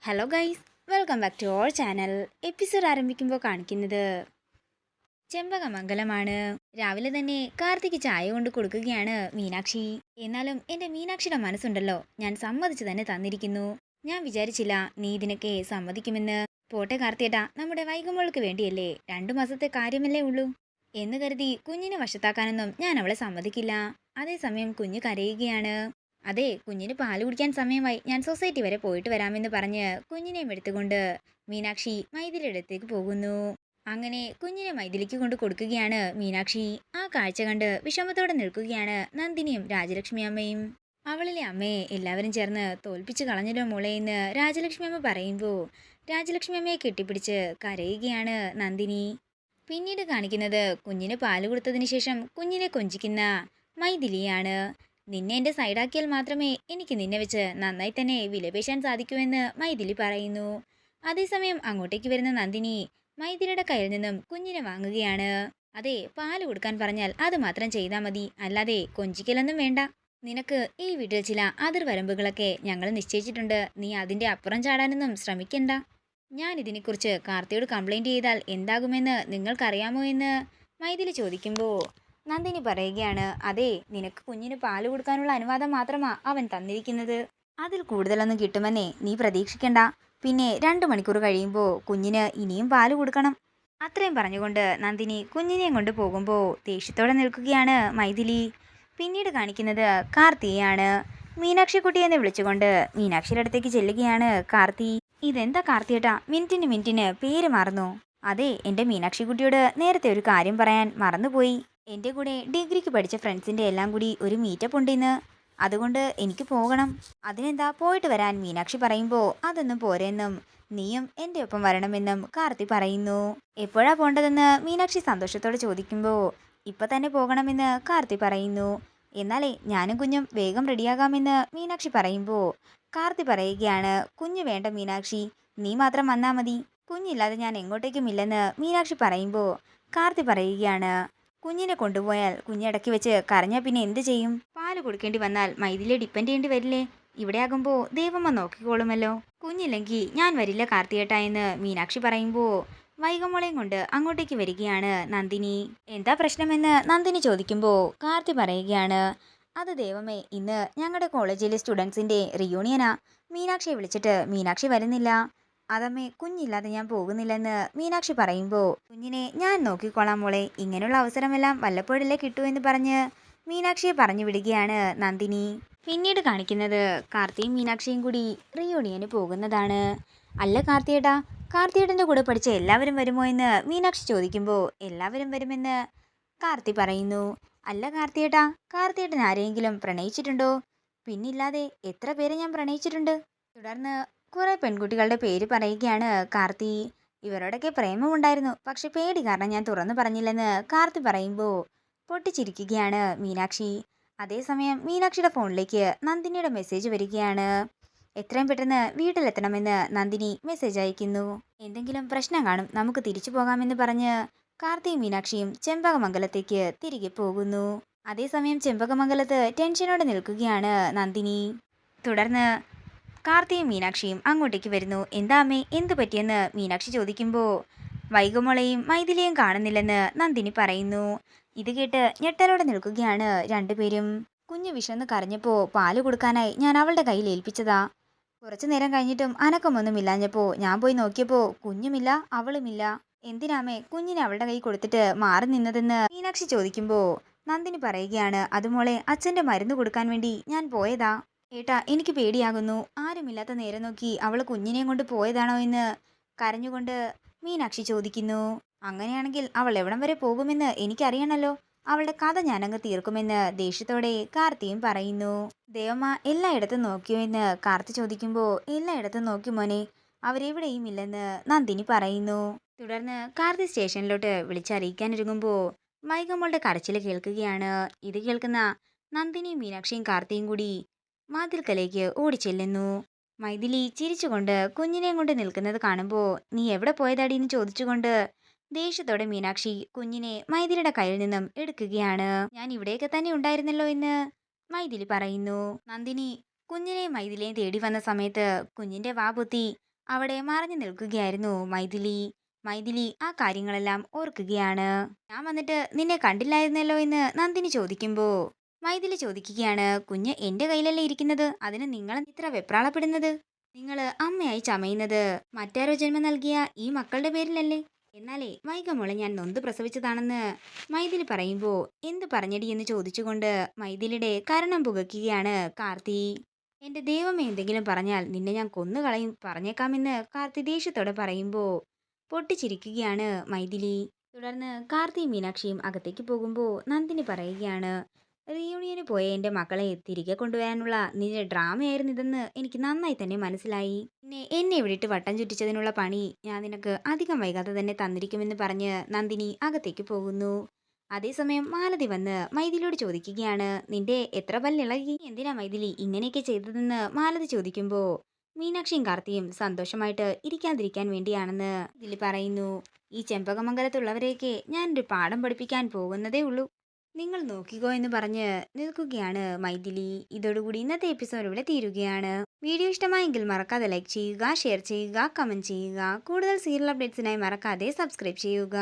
Hello guys, welcome back to our channel. Episode ആരംഭിക്കുമ്പോൾ കാണിക്കുന്നത് ചെമ്പകമംഗലമാണ്. രാവിലെ തന്നെ കാർത്തിക്ക് ചായ കൊണ്ട് കൊടുക്കുകയാണ് മീനാക്ഷി. എന്നാലും എൻ്റെ മീനാക്ഷിയുടെ മനസ്സുണ്ടല്ലോ, ഞാൻ സമ്മതിച്ചു തന്നെ തന്നിരിക്കുന്നു. ഞാൻ വിചാരിച്ചില്ല നീ ഇതിനൊക്കെ സമ്മതിക്കുമെന്ന്. പോട്ടെ കാർത്തിയേട്ടാ, നമ്മുടെ വൈകുമോൾക്ക് വേണ്ടിയല്ലേ, 2 മാസത്തെ കാര്യമല്ലേ ഉള്ളൂ എന്ന് കരുതി കുഞ്ഞിനെ വശത്താക്കാനൊന്നും ഞാൻ അവളെ സമ്മതിക്കില്ല. അതേസമയം കുഞ്ഞ് കരയുകയാണ്. അതെ, കുഞ്ഞിന് പാല് കുടിക്കാൻ സമയമായി, ഞാൻ സൊസൈറ്റി വരെ പോയിട്ട് വരാമെന്ന് പറഞ്ഞ് കുഞ്ഞിനെയും എടുത്തുകൊണ്ട് മീനാക്ഷി മൈഥിലിയുടെ അടുത്തേക്ക് പോകുന്നു. അങ്ങനെ കുഞ്ഞിനെ മൈഥിലിക്ക് കൊണ്ട് കൊടുക്കുകയാണ് മീനാക്ഷി. ആ കാഴ്ച കണ്ട് വിഷമത്തോടെ നിൽക്കുകയാണ് നന്ദിനിയും രാജലക്ഷ്മി അമ്മയും. അവളിലെ അമ്മയെ എല്ലാവരും ചേർന്ന് തോൽപ്പിച്ച് കളഞ്ഞല്ലോ മോളെ എന്ന് രാജലക്ഷ്മി അമ്മ പറയുമ്പോൾ രാജലക്ഷ്മി അമ്മയെ കെട്ടിപ്പിടിച്ച് കരയുകയാണ് നന്ദിനി. പിന്നീട് കാണിക്കുന്നത് കുഞ്ഞിന് പാല് കൊടുത്തതിന് ശേഷം കുഞ്ഞിനെ കൊഞ്ചിക്കുന്ന മൈഥിലിയാണ്. നിന്നെ എൻ്റെ സൈഡാക്കിയാൽ മാത്രമേ എനിക്ക് നിന്നെ വെച്ച് നന്നായി തന്നെ വിലപേശാൻ സാധിക്കൂ എന്ന് മൈഥിലി പറയുന്നു. അതേസമയം അങ്ങോട്ടേക്ക് വരുന്ന നന്ദിനി മൈഥിലിയുടെ കയ്യിൽ നിന്നും കുഞ്ഞിനെ വാങ്ങുകയാണ്. അതെ, പാല് കൊടുക്കാൻ പറഞ്ഞാൽ അത് മാത്രം ചെയ്താൽ മതി, അല്ലാതെ കൊഞ്ചിക്കലൊന്നും വേണ്ട. നിനക്ക് ഈ വീട്ടിൽ ചില അതിർവരമ്പുകളൊക്കെ ഞങ്ങൾ നിശ്ചയിച്ചിട്ടുണ്ട്, നീ അതിൻ്റെ അപ്പുറം ചാടാനൊന്നും ശ്രമിക്കണ്ട. ഞാൻ ഇതിനെക്കുറിച്ച് കാർത്തിയോട് കംപ്ലൈൻറ്റ് ചെയ്താൽ എന്താകുമെന്ന് നിങ്ങൾക്കറിയാമോ എന്ന് മൈഥിലി ചോദിക്കുമ്പോൾ നന്ദിനി പറയുകയാണ്, അതെ, നിനക്ക് കുഞ്ഞിന് പാല് കൊടുക്കാനുള്ള അനുവാദം മാത്രമാ അവൻ തന്നിരിക്കുന്നത്, അതിൽ കൂടുതലൊന്നും കിട്ടുമെന്നേ നീ പ്രതീക്ഷിക്കണ്ട. പിന്നെ 2 മണിക്കൂർ കഴിയുമ്പോൾ കുഞ്ഞിന് ഇനിയും പാല് കൊടുക്കണം. അത്രയും പറഞ്ഞുകൊണ്ട് നന്ദിനി കുഞ്ഞിനെയും കൊണ്ട് പോകുമ്പോൾ ദേഷ്യത്തോടെ നിൽക്കുകയാണ് മൈഥിലി. പിന്നീട് കാണിക്കുന്നത് കാർത്തിയെയാണ്. മീനാക്ഷി കുട്ടിയെന്ന് വിളിച്ചുകൊണ്ട് മീനാക്ഷിയുടെ അടുത്തേക്ക് ചെല്ലുകയാണ് കാർത്തി. ഇതെന്താ കാർത്തിയേട്ടാ, മിനിറ്റിന് പേര് മാറുന്നു? അതെ, എൻ്റെ മീനാക്ഷി കുട്ടിയോട് നേരത്തെ ഒരു കാര്യം പറയാൻ മറന്നുപോയി. എൻ്റെ കൂടെ ഡിഗ്രിക്ക് പഠിച്ച ഫ്രണ്ട്സിൻ്റെ എല്ലാം കൂടി ഒരു മീറ്റപ്പ് ഉണ്ട് ഇന്ന്, അതുകൊണ്ട് എനിക്ക് പോകണം. അതിനെന്താ, പോയിട്ട് വരാൻ മീനാക്ഷി പറയുമ്പോൾ അതൊന്നും പോരെന്നും നീയും എൻ്റെ ഒപ്പം വരണമെന്നും കാർത്തി പറയുന്നു. എപ്പോഴാ പോണ്ടതെന്ന് മീനാക്ഷി സന്തോഷത്തോടെ ചോദിക്കുമ്പോൾ ഇപ്പം തന്നെ പോകണമെന്ന് കാർത്തി പറയുന്നു. എന്നാലേ ഞാനും കുഞ്ഞും വേഗം റെഡിയാകാമെന്ന് മീനാക്ഷി പറയുമ്പോൾ കാർത്തി പറയുകയാണ്, കുഞ്ഞ് വേണ്ട മീനാക്ഷി, നീ മാത്രം വന്നാൽ മതി, കുഞ്ഞില്ലാതെ ഞാൻ എങ്ങോട്ടേക്കും ഇല്ലെന്ന് മീനാക്ഷി പറയുമ്പോൾ കാർത്തി പറയുകയാണ്, കുഞ്ഞിനെ കൊണ്ടുപോയാൽ കുഞ്ഞിടയ്ക്ക് വെച്ച് കരഞ്ഞാൽ പിന്നെ എന്ത് ചെയ്യും? പാല് കൊടുക്കേണ്ടി വന്നാൽ മൈഥിലിയെ ഡിപ്പെൻഡ് ചെയ്യേണ്ടി വരില്ലേ? ഇവിടെ ആകുമ്പോൾ ദേവമ്മ നോക്കിക്കോളുമല്ലോ. കുഞ്ഞില്ലെങ്കിൽ ഞാൻ വരില്ല കാർത്തിയേട്ടാ എന്ന് മീനാക്ഷി പറയുമ്പോൾ വൈകമോളെയും കൊണ്ട് അങ്ങോട്ടേക്ക് വരികയാണ് നന്ദിനി. എന്താ പ്രശ്നമെന്ന് നന്ദിനി ചോദിക്കുമ്പോൾ കാർത്തി പറയുകയാണ്, അത് ദേവമ്മേ, ഇന്ന് ഞങ്ങളുടെ കോളേജിലെ സ്റ്റുഡൻസിൻ്റെ റിയൂണിയനാ. മീനാക്ഷിയെ വിളിച്ചിട്ട് മീനാക്ഷി വരുന്നില്ല. അതമ്മേ, കുഞ്ഞില്ലാതെ ഞാൻ പോകുന്നില്ലെന്ന് മീനാക്ഷി പറയുമ്പോൾ കുഞ്ഞിനെ ഞാൻ നോക്കിക്കോളാം മോളെ, ഇങ്ങനെയുള്ള അവസരമെല്ലാം വല്ലപ്പോഴല്ലേ കിട്ടൂ എന്ന് പറഞ്ഞ് മീനാക്ഷിയെ പറഞ്ഞു വിടുകയാണ് നന്ദിനി. പിന്നീട് കാണിക്കുന്നത് കാർത്തിയും മീനാക്ഷിയും കൂടി റിയൂണിയന് പോകുന്നതാണ്. അല്ല കാർത്തിയേട്ടാ, കാർത്തിയേട്ടൻ്റെ കൂടെ പഠിച്ച എല്ലാവരും വരുമോ എന്ന് മീനാക്ഷി ചോദിക്കുമ്പോൾ എല്ലാവരും വരുമെന്ന് കാർത്തി പറയുന്നു. അല്ല കാർത്തിയേട്ടാ, കാർത്തിയേട്ടൻ ആരെയെങ്കിലും പ്രണയിച്ചിട്ടുണ്ടോ? പിന്നില്ലാതെ എത്ര പേരെ ഞാൻ പ്രണയിച്ചിട്ടുണ്ട്. തുടർന്ന് കുറെ പെൺകുട്ടികളുടെ പേര് പറയുകയാണ് കാർത്തി. ഇവരോടൊക്കെ പ്രേമമുണ്ടായിരുന്നു, പക്ഷെ പേടി കാരണം ഞാൻ തുറന്നു പറഞ്ഞില്ലെന്ന് കാർത്തി പറയുമ്പോൾ പൊട്ടിച്ചിരിക്കുകയാണ് മീനാക്ഷി. അതേസമയം മീനാക്ഷിയുടെ ഫോണിലേക്ക് നന്ദിനിയുടെ മെസ്സേജ് വരികയാണ്. എത്രയും പെട്ടെന്ന് വീട്ടിലെത്തണമെന്ന് നന്ദിനി മെസ്സേജ് അയക്കുന്നു. എന്തെങ്കിലും പ്രശ്നം കാണും, നമുക്ക് തിരിച്ചു പോകാമെന്ന് പറഞ്ഞ് കാർത്തിയും മീനാക്ഷിയും ചെമ്പകമംഗലത്തേക്ക് തിരികെ പോകുന്നു. അതേസമയം ചെമ്പകമംഗലത്ത് ടെൻഷനോടെ നിൽക്കുകയാണ് നന്ദിനി. തുടർന്ന് കാർത്തിയും മീനാക്ഷിയും അങ്ങോട്ടേക്ക് വരുന്നു. എന്താ അമ്മേ, എന്തു പറ്റിയെന്ന് മീനാക്ഷി ചോദിക്കുമ്പോൾ വൈകുമോളെയും മൈഥിലിയെയും കാണുന്നില്ലെന്ന് നന്ദിനി പറയുന്നു. ഇത് കേട്ട് ഞെട്ടലോടെ നിൽക്കുകയാണ് രണ്ടുപേരും. കുഞ്ഞ് വിശന്ന് കരഞ്ഞപ്പോൾ പാല് കൊടുക്കാനായി ഞാൻ അവളുടെ കയ്യിൽ ഏൽപ്പിച്ചതാ. കുറച്ചു നേരം കഴിഞ്ഞിട്ടും അനക്കമൊന്നുമില്ലാഞ്ഞപ്പോൾ ഞാൻ പോയി നോക്കിയപ്പോൾ കുഞ്ഞുമില്ല, അവളുമില്ല. എന്തിനാമേ കുഞ്ഞിനെ അവളുടെ കൈ കൊടുത്തിട്ട് മാറി നിന്നതെന്ന് മീനാക്ഷി ചോദിക്കുമ്പോൾ നന്ദിനി പറയുകയാണ്, അതുമോളെ, അച്ഛൻ്റെ മരുന്ന് കൊടുക്കാൻ വേണ്ടി ഞാൻ പോയതാ. ഏട്ടാ, എനിക്ക് പേടിയാകുന്നു. ആരുമില്ലാത്ത നേരം നോക്കി അവൾ കുഞ്ഞിനെയും കൊണ്ട് പോയതാണോ എന്ന് കരഞ്ഞുകൊണ്ട് മീനാക്ഷി ചോദിക്കുന്നു. അങ്ങനെയാണെങ്കിൽ അവൾ എവിടം വരെ പോകുമെന്ന് എനിക്കറിയണമല്ലോ. അവളുടെ കഥ ഞാനങ്ങ് തീർക്കുമെന്ന് ദേഷ്യത്തോടെ കാർത്തിയും പറയുന്നു. ദേവമ്മ എല്ലായിടത്തും നോക്കിയോ എന്ന് കാർത്തി ചോദിക്കുമ്പോൾ എല്ലായിടത്തും നോക്കി മോനെ, അവരെവിടെയും ഇല്ലെന്ന് നന്ദിനി പറയുന്നു. തുടർന്ന് കാർത്തി സ്റ്റേഷനിലോട്ട് വിളിച്ചറിയിക്കാനൊരുങ്ങുമ്പോൾ വൈകമ്മളുടെ കരച്ചിൽ കേൾക്കുകയാണ്. ഇത് കേൾക്കുന്ന നന്ദിനിയും മീനാക്ഷിയും കാർത്തിയും കൂടി വാതിൽക്കലേക്ക് ഓടിച്ചെല്ലുന്നു. മൈഥിലി ചിരിച്ചുകൊണ്ട് കുഞ്ഞിനെയും കൊണ്ട് നിൽക്കുന്നത് കാണുമ്പോൾ നീ എവിടെ പോയതാടി എന്ന് ചോദിച്ചുകൊണ്ട് ദേഷ്യത്തോടെ മീനാക്ഷി കുഞ്ഞിനെ മൈഥിലിയുടെ കയ്യിൽ നിന്നും എടുക്കുകയാണ്. ഞാൻ ഇവിടെയൊക്കെ തന്നെ ഉണ്ടായിരുന്നല്ലോ എന്ന് മൈഥിലി പറയുന്നു. നന്ദിനി കുഞ്ഞിനെയും മൈഥിലിയെയും തേടി വന്ന സമയത്ത് കുഞ്ഞിന്റെ വാ പൊത്തി അവിടെ മറഞ്ഞു നിൽക്കുകയായിരുന്നു മൈഥിലി. മൈഥിലി ആ കാര്യങ്ങളെല്ലാം ഓർക്കുകയാണ്. ഞാൻ വന്നിട്ട് നിന്നെ കണ്ടില്ലായിരുന്നല്ലോ എന്ന് നന്ദിനി ചോദിക്കുമ്പോ മൈഥിലി ചോദിക്കുകയാണ്, കുഞ്ഞ് എന്റെ കയ്യിലല്ലേ ഇരിക്കുന്നത്, അതിന് നിങ്ങൾ ഇത്ര വെപ്രാളപ്പെടുന്നത്? നിങ്ങൾ അമ്മയായി ചമയുന്നത് മറ്റാരോ ജന്മം നൽകിയ ഈ മക്കളുടെ പേരിലല്ലേ? എന്നാലേ വൈകമോളെ ഞാൻ നൊന്ത് പ്രസവിച്ചതാണെന്ന് മൈഥിലി പറയുമ്പോ എന്ത് പറഞ്ഞടി എന്ന് ചോദിച്ചുകൊണ്ട് മൈഥിലിയുടെ കരണം പുകയ്ക്കുകയാണ് കാർത്തി. എന്റെ ദൈവമേ, എന്തെങ്കിലും പറഞ്ഞാൽ നിന്നെ ഞാൻ കൊന്നുകളയും പറഞ്ഞേക്കാമെന്ന് കാർത്തി ദേഷ്യത്തോടെ പറയുമ്പോ പൊട്ടിച്ചിരിക്കുകയാണ് മൈഥിലി. തുടർന്ന് കാർത്തിയും മീനാക്ഷിയും അകത്തേക്ക് പോകുമ്പോൾ നന്ദിനി പറയുകയാണ്, റീയൂണിയന് പോയ എൻ്റെ മക്കളെ തിരികെ കൊണ്ടുവരാനുള്ള നിന്റെ ഡ്രാമയായിരുന്നു ഇതെന്ന് എനിക്ക് നന്നായി തന്നെ മനസ്സിലായി. പിന്നെ എന്നെ ഇവിടിട്ട് വട്ടം ചുറ്റിച്ചതിനുള്ള പണി ഞാൻ നിനക്ക് അധികം വൈകാതെ തന്നെ തന്നിരിക്കുമെന്ന് പറഞ്ഞ് നന്ദിനി അകത്തേക്ക് പോകുന്നു. അതേസമയം മാലതി വന്ന് മൈഥിലിയോട് ചോദിക്കുകയാണ്, നിന്റെ എത്ര പല്ലിളകി, എന്തിനാ മൈഥിലി ഇങ്ങനെയൊക്കെ ചെയ്തതെന്ന് മാലതി ചോദിക്കുമ്പോൾ മീനാക്ഷിയും കാർത്തിയും സന്തോഷമായിട്ട് ഇരിക്കാതിരിക്കാൻ വേണ്ടിയാണെന്ന് ഇതിൽ പറയുന്നു. ഈ ചെമ്പകമംഗലത്തുള്ളവരെയൊക്കെ ഞാനൊരു പാഠം പഠിപ്പിക്കാൻ പോകുന്നതേ ഉള്ളൂ, നിങ്ങൾ നോക്കിക്കോ എന്ന് പറഞ്ഞ് നിൽക്കുകയാണ് മൈഥിലി. ഇതോടുകൂടി ഇന്നത്തെ എപ്പിസോഡ് ഇവിടെ തീരുകയാണ്. വീഡിയോ ഇഷ്ടമായെങ്കിൽ മറക്കാതെ ലൈക്ക് ചെയ്യുക, ഷെയർ ചെയ്യുക, കമന്റ് ചെയ്യുക. കൂടുതൽ സീരിയൽ അപ്ഡേറ്റ്സിനായി മറക്കാതെ സബ്സ്ക്രൈബ് ചെയ്യുക.